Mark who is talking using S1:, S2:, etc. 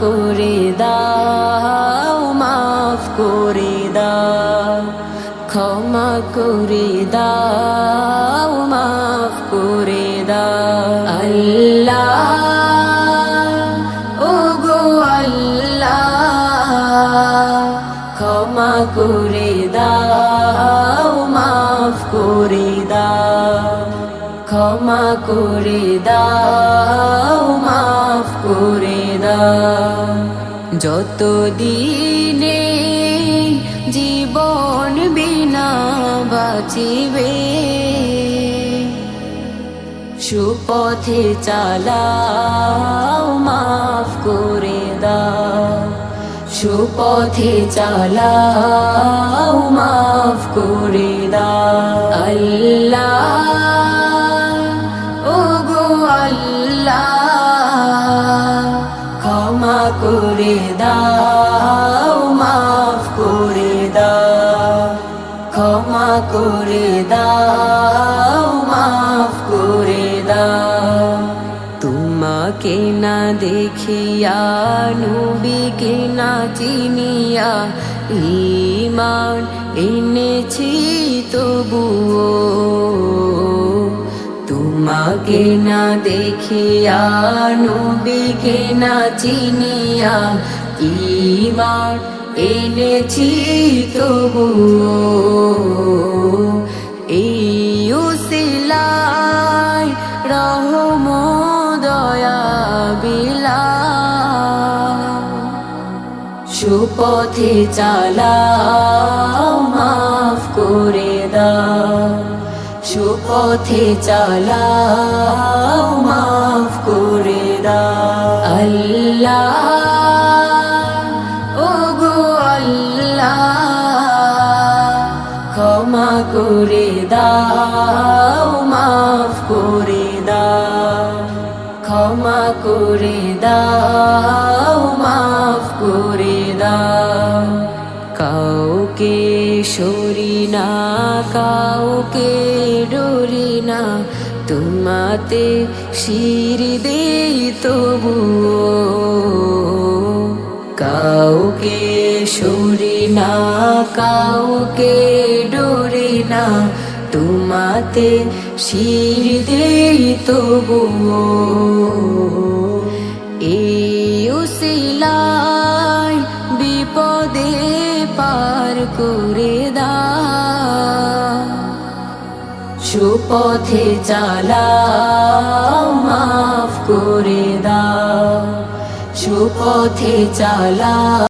S1: করে দাও, মাফ করে দাও, ক্ষমা করে দাও, মাফ করে দাও। আল্লাহ ও গো আল্লাহ, ক্ষমা করে দাও, মাফ করে দাও, ক্ষমা করে দাও, মাফ করে দাও। যত দিনে জীবন বিনা বাঁচিবে, সুপথে চালাও, মাফ করে দাও, সুপথে চালাও, মাফ করে দাও। আল্লাহ ও গো আল্লাহ, ক্ষমা করে দাও, মাফ করে দাও, ক্ষমা করে দাও, মাফ করে দাও। তোমাকে না দেখিয়া, নবীকে না চিনিয়া, ঈমান এনেছি তবুও, তোমাকে না দেখিয়া, নবীকে না চিনিয়া, ঈমান এনেছি তবুও। এই উসিলায় রহম দয়া বিলাও, সুপথে চালাও, মাফ করে দাও, সুপথে চালাও, মাফ করে দাও। আল্লাহ ও গো আল্লাহ, ক্ষমা করে দাও, মাফ করে দাও, ক্ষমা করে দাও, মাফ করে দাও। কাউকে সরি না, কাউকে ডরি না, তোমাতে শির দেই তবুও, কাউকে সরি না, কাউকে ডরি না, তোমাতে শির দেই তবুও। এই উসিলায় বিপদে পার করে দাও, সুপথে চালাও, মাফ করে দাও, সুপথে চালাও।